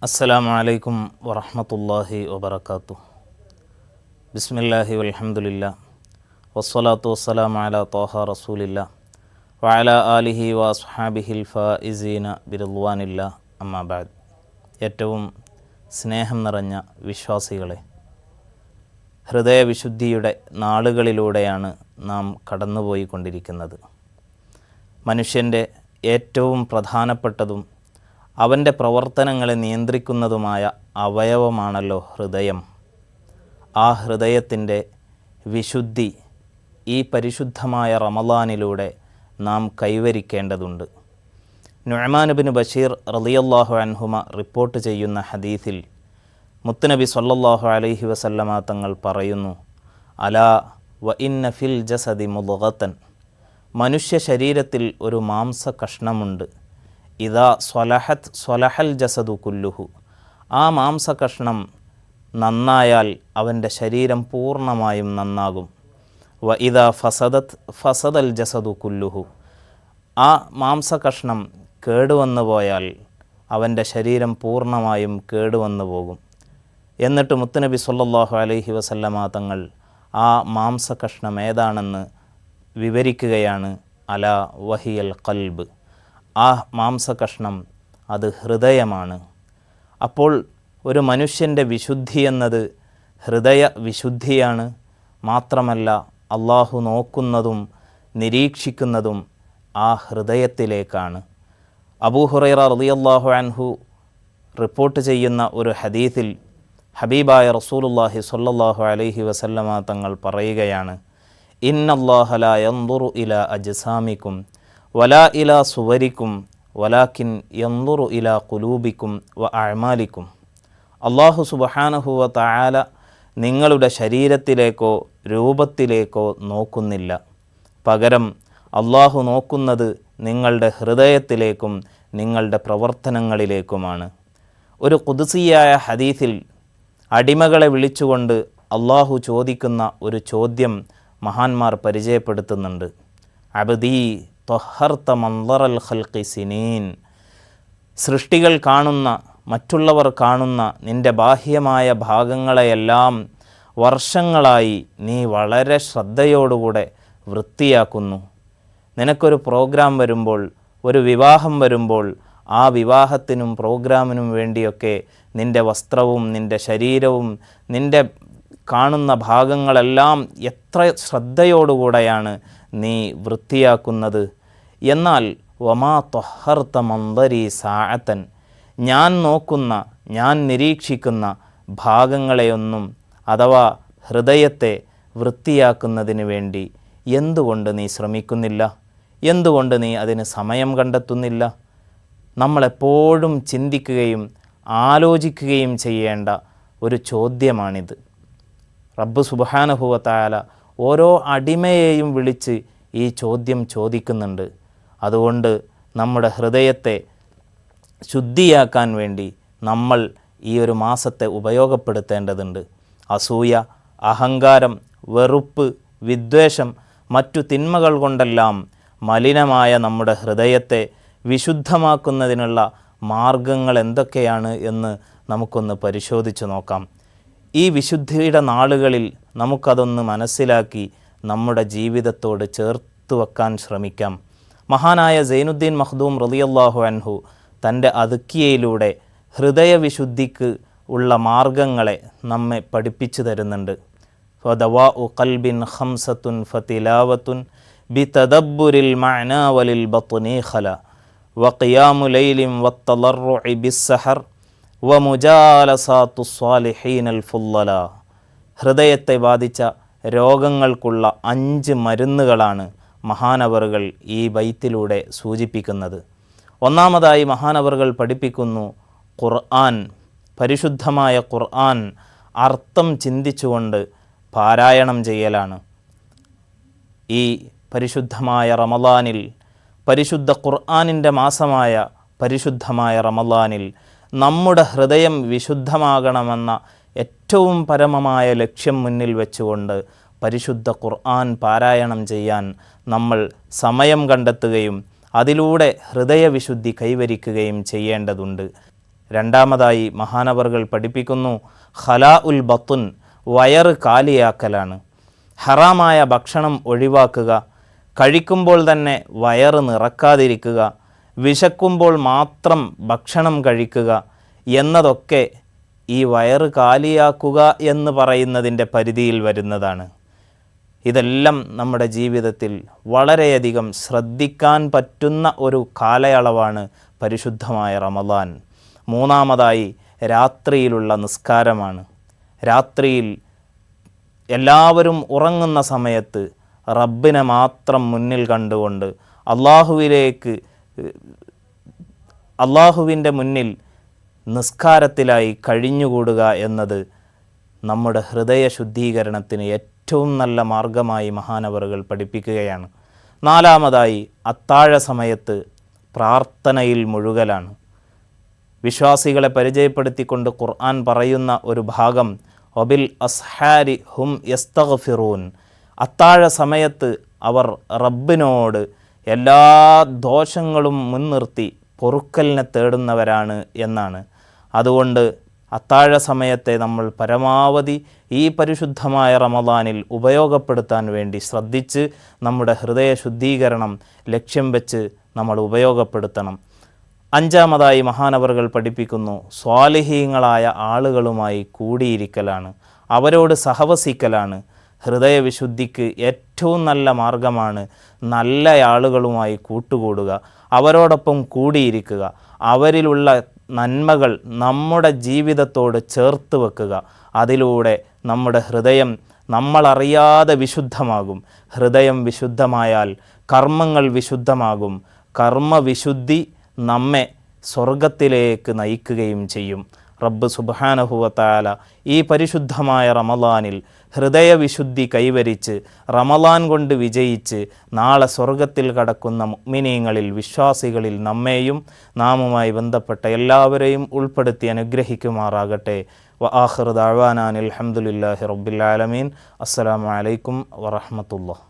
അസ്സലാമു അലൈക്കും വറഹ്മത്തുള്ളാഹി വബറകാതുഹു. ബിസ്മില്ലാഹി വൽഹംദുലില്ലാ വസ്സലാത്തു വസ്സലാമു അലാ ത്വാഹ റസൂലില്ലാ വഅലാ ആലിഹി വഅസ്ഹാബിഹിൽ ഫായിസീന ബിറിദ്വാനില്ലാ അമ്മാ ബഅദ്. ഏറ്റവും സ്നേഹം നിറഞ്ഞ വിശ്വാസികളെ, ഹൃദയവിശുദ്ധിയുടെ നാളുകളിലൂടെയാണ് നാം കടന്നുപോയിക്കൊണ്ടിരിക്കുന്നത്. മനുഷ്യൻ്റെ ഏറ്റവും പ്രധാനപ്പെട്ടതും അവൻ്റെ പ്രവർത്തനങ്ങളെ നിയന്ത്രിക്കുന്നതുമായ അവയവമാണല്ലോ ഹൃദയം. ആ ഹൃദയത്തിൻ്റെ വിശുദ്ധി ഈ പരിശുദ്ധമായ റമളാനിലൂടെ നാം കൈവരിക്കേണ്ടതുണ്ട്. നുഅ്മാൻ ഇബ്നു ബശീർ റളിയല്ലാഹു അൻഹുമ റിപ്പോർട്ട് ചെയ്യുന്ന ഹദീസിൽ മുത്തുനബി സ്വല്ലല്ലാഹു അലൈഹി വസല്ലമ തങ്ങൾ പറയുന്നു, അലാ വ ഇന്ന ഫിൽ ജസദി മുദ്ഗതൻ, മനുഷ്യ ശരീരത്തിൽ ഒരു മാംസ കഷ്ണമുണ്ട്. ഇദാ സ്വലഹത് സ്വലഹൽ ജസദു കുല്ലുഹു, ആ മാംസകഷ്ണം നന്നായാൽ അവൻ്റെ ശരീരം പൂർണ്ണമായും നന്നാകും. വ ഇദാ ഫസദത് ഫസദൽ ജസദു കുല്ലുഹു, ആ മാംസകഷ്ണം കേടുവന്നു പോയാൽ അവൻ്റെ ശരീരം പൂർണ്ണമായും കേടുവന്നു പോകും. എന്നിട്ട് മുത്തുനബി സ്വല്ലല്ലാഹു അലൈഹി വസല്ലമ തങ്ങൾ ആ മാംസകഷ്ണം ഏതാണെന്ന് വിവരിക്കുകയാണ്. അലാ വഹിയൽ ഖൽബ്, ആ മാംസകഷ്ണം അത് ഹൃദയമാണ്. അപ്പോൾ ഒരു മനുഷ്യൻ്റെ വിശുദ്ധി എന്നത് ഹൃദയ വിശുദ്ധിയാണ്. മാത്രമല്ല അള്ളാഹു നോക്കുന്നതും നിരീക്ഷിക്കുന്നതും ആ ഹൃദയത്തിലേക്കാണ്. അബൂ ഹുറൈറ റളിയല്ലാഹു അൻഹു റിപ്പോർട്ട് ചെയ്യുന്ന ഒരു ഹദീസിൽ ഹബീബായ റസൂലുള്ളാഹി സ്വല്ലല്ലാഹു അലൈഹി വസല്ലമ തങ്ങൾ പറയുകയാണ്, ഇന്നല്ലാഹ ലാ യൻദുറു ഇലാ അജ്സാമിക്കും വലാ ഇലാ സുവരിക്കും വലാക്കിൻ യൻദുറു ഇലാ ഖുലൂബിക്കും വ അഅ്മാലിക്കും. അല്ലാഹു സുബ്ഹാനഹു വ തആല നിങ്ങളുടെ ശരീരത്തിലേക്കോ രൂപത്തിലേക്കോ നോക്കുന്നില്ല. പകരം അല്ലാഹു നോക്കുന്നത് നിങ്ങളുടെ ഹൃദയത്തിലേക്കും നിങ്ങളുടെ പ്രവർത്തനങ്ങളിലേക്കുമാണ്. ഒരു ഖുദ്സിയായ ഹദീസിൽ അടിമകളെ വിളിച്ചുകൊണ്ട് അല്ലാഹു ചോദിക്കുന്ന ഒരു ചോദ്യം മഹാന്മാർ പരിചയപ്പെടുത്തുന്നുണ്ട്. അബ്ദീ ത്വഹർത മൻദറൽ ഖൽഖി സിനീൻ, സൃഷ്ടികൾ കാണുന്ന, മറ്റുള്ളവർ കാണുന്ന നിൻ്റെ ബാഹ്യമായ ഭാഗങ്ങളെയെല്ലാം വർഷങ്ങളായി നീ വളരെ ശ്രദ്ധയോടുകൂടെ വൃത്തിയാക്കുന്നു. നിനക്കൊരു പ്രോഗ്രാം വരുമ്പോൾ, ഒരു വിവാഹം വരുമ്പോൾ, ആ വിവാഹത്തിനും പ്രോഗ്രാമിനും വേണ്ടിയൊക്കെ നിൻ്റെ വസ്ത്രവും നിൻ്റെ ശരീരവും നിൻ്റെ കാണുന്ന ഭാഗങ്ങളെല്ലാം എത്ര ശ്രദ്ധയോടുകൂടെയാണ് നീ വൃത്തിയാക്കുന്നത്. എന്നാൽ വമാ ത്വഹർത മൻദരി സാഅത്തൻ, ഞാൻ നോക്കുന്ന, ഞാൻ നിരീക്ഷിക്കുന്ന ഭാഗങ്ങളെയൊന്നും അഥവാ ഹൃദയത്തെ വൃത്തിയാക്കുന്നതിന് വേണ്ടി എന്തുകൊണ്ട് നീ ശ്രമിക്കുന്നില്ല? എന്തുകൊണ്ട് നീ അതിന് സമയം കണ്ടെത്തുന്നില്ല? നമ്മളെപ്പോഴും ചിന്തിക്കുകയും ആലോചിക്കുകയും ചെയ്യേണ്ട ഒരു ചോദ്യമാണിത്. റബ്ബ് സുബ്ഹാനഹു വ തആല ഓരോ അടിമയെയും വിളിച്ച് ഈ ചോദ്യം ചോദിക്കുന്നുണ്ട്. അതുകൊണ്ട് നമ്മുടെ ഹൃദയത്തെ ശുദ്ധിയാക്കാൻ വേണ്ടി നമ്മൾ ഈ ഒരു മാസത്തെ ഉപയോഗപ്പെടുത്തേണ്ടതുണ്ട്. അസൂയ, അഹങ്കാരം, വെറുപ്പ്, വിദ്വേഷം, മറ്റു തിന്മകൾ കൊണ്ടെല്ലാം മലിനമായ നമ്മുടെ ഹൃദയത്തെ വിശുദ്ധമാക്കുന്നതിനുള്ള മാർഗങ്ങൾ എന്തൊക്കെയാണ് എന്ന് നമുക്കൊന്ന് പരിശോധിച്ച് നോക്കാം. ഈ വിശുദ്ധിയുടെ നാളുകളിൽ നമുക്കതൊന്ന് മനസ്സിലാക്കി നമ്മുടെ ജീവിതത്തോട് ചേർത്ത് വെക്കാൻ ശ്രമിക്കാം. മഹാനായ സൈനുദ്ദീൻ മഖ്ദൂം റളിയല്ലാഹു അൻഹു തൻ്റെ അദ്കിയയിലൂടെ ഹൃദയവിശുദ്ധിക്ക് ഉള്ള മാർഗങ്ങളെ നമ്മെ പഠിപ്പിച്ചു തരുന്നുണ്ട്. ഫദവാഉ ഖൽബിൻ ഖംസത്തുൻ ഫതിലാവത്തുൻ ബിതദബ്ബുരിൽ മഅനാ വലിൽ ബത്നി ഖല വഖിയാമു ലൈലിൻ വത്തളർറുഇ ബിസ്സഹർ വമുജാലസാത്തു സ്വാലിഹീനൽ ഫുല്ലല. ഹൃദയത്തെ ബാധിച്ച രോഗങ്ങൾക്കുള്ള 5 മരുന്നുകളാണ് മഹാനവറുകൾ ഈ ബൈത്തിലൂടെ സൂചിപ്പിക്കുന്നത്. ഒന്നാമതായി മഹാനവറുകൾ പഠിപ്പിക്കുന്നു, ഖുർആൻ, പരിശുദ്ധമായ ഖുർആൻ അർത്ഥം ചിന്തിച്ചുകൊണ്ട് പാരായണം ചെയ്യലാണ്. ഈ പരിശുദ്ധമായ റമളാനിൽ, പരിശുദ്ധ ഖുർആനിൻ്റെ മാസമായ പരിശുദ്ധമായ റമളാനിൽ നമ്മുടെ ഹൃദയം വിശുദ്ധമാകണമെന്ന ഏറ്റവും പരമമായ ലക്ഷ്യം മുന്നിൽ വെച്ചുകൊണ്ട് പരിശുദ്ധ ഖുർആൻ പാരായണം ചെയ്യാൻ നമ്മൾ സമയം കണ്ടെത്തുകയും അതിലൂടെ ഹൃദയവിശുദ്ധി കൈവരിക്കുകയും ചെയ്യേണ്ടതുണ്ട്. രണ്ടാമതായി മഹാനവറുകൾ പഠിപ്പിക്കുന്നു ഖലാ ഉൽ ബത്തുൻ, വയറ് കാലിയാക്കലാണ്. ഹറാമായ ഭക്ഷണം ഒഴിവാക്കുക, കഴിക്കുമ്പോൾ തന്നെ വയറ് നിറക്കാതിരിക്കുക, വിശക്കുമ്പോൾ മാത്രം ഭക്ഷണം കഴിക്കുക എന്നതൊക്കെ ഈ വയറ് കാലിയാക്കുക എന്ന് പറയുന്നതിൻ്റെ പരിധിയിൽ വരുന്നതാണ്. ഇതെല്ലാം നമ്മുടെ ജീവിതത്തിൽ വളരെയധികം ശ്രദ്ധിക്കാൻ പറ്റുന്ന ഒരു കാലയളവാണ് പരിശുദ്ധമായ റമദാൻ. മൂന്നാമതായി രാത്രിയിലുള്ള നിസ്കാരമാണ്. രാത്രിയിൽ എല്ലാവരും ഉറങ്ങുന്ന സമയത്ത് റബ്ബിനെ മാത്രം മുന്നിൽ കണ്ടുകൊണ്ട് അള്ളാഹുവിൻ്റെ മുന്നിൽ നിസ്കാരത്തിലായി കഴിഞ്ഞുകൂടുക എന്നത് നമ്മുടെ ഹൃദയ ശുദ്ധീകരണത്തിന് ഏറ്റവും നല്ല മാർഗമായി മഹാനവറുകൾ പഠിപ്പിക്കുകയാണ്. നാലാമതായി അത്താഴ സമയത്ത് പ്രാർത്ഥനയിൽ മുഴുകലാണ്. വിശ്വാസികളെ പരിചയപ്പെടുത്തിക്കൊണ്ട് ഖുർആൻ പറയുന്ന ഒരു ഭാഗം വബിൽ അസ്ഹാരി ഹും യസ്തഗ്ഫിറൂൻ, അത്താഴ സമയത്ത് അവർ റബ്ബിനോട് എല്ലാ ദോഷങ്ങളും മുൻനിർത്തി പൊറുക്കലിനെ തേടുന്നവരാണ് എന്നാണ്. അതുകൊണ്ട് അത്താഴ സമയത്തെ നമ്മൾ പരമാവധി ഈ പരിശുദ്ധമായ റമദാനിൽ ഉപയോഗപ്പെടുത്താൻ വേണ്ടി ശ്രദ്ധിച്ച് നമ്മുടെ ഹൃദയ ശുദ്ധീകരണം ലക്ഷ്യം വെച്ച് നമ്മൾ ഉപയോഗപ്പെടുത്തണം. അഞ്ചാമതായി മഹാനവറുകൾ പഠിപ്പിക്കുന്നു സ്വാലിഹീങ്ങളായ ആളുകളുമായി കൂടിയിരിക്കലാണ്, അവരോട് സഹവസിക്കലാണ്. ഹൃദയവിശുദ്ധിക്ക് ഏറ്റവും നല്ല മാർഗമാണ് നല്ല ആളുകളുമായി കൂട്ടുകൂടുക, അവരോടൊപ്പം കൂടിയിരിക്കുക, അവരിലുള്ള നന്മകൾ നമ്മുടെ ജീവിതത്തോട് ചേർത്ത് വെക്കുക. അതിലൂടെ നമ്മുടെ ഹൃദയം നമ്മളറിയാതെ വിശുദ്ധമാകും. ഹൃദയം വിശുദ്ധമായാൽ കർമ്മങ്ങൾ വിശുദ്ധമാകും. കർമ്മവിശുദ്ധി നമ്മെ സ്വർഗത്തിലേക്ക് നയിക്കുകയും ചെയ്യും. റബ്ബ് സുബ്ഹാനഹു വ തആല ഈ പരിശുദ്ധമായ റമളാനിൽ ഹൃദയവിശുദ്ധി കൈവരിച്ച് റമളാൻ കൊണ്ട് വിജയിച്ച് നാളെ സ്വർഗത്തിൽ കടക്കുന്ന മുഅ്മിനീങ്ങളിൽ വിശ്വാസികളിൽ നമ്മെയും നാമുമായി ബന്ധപ്പെട്ട എല്ലാവരെയും ഉൾപ്പെടുത്തി അനുഗ്രഹിക്കുമാറാകട്ടെ. വ ആഖിറു ദഅ്വാനാ അൽഹംദുലില്ലാഹി റബ്ബിൽ ആലമീൻ. അസ്സലാമു അലൈക്കും വറഹ്മത്തുള്ളാഹി.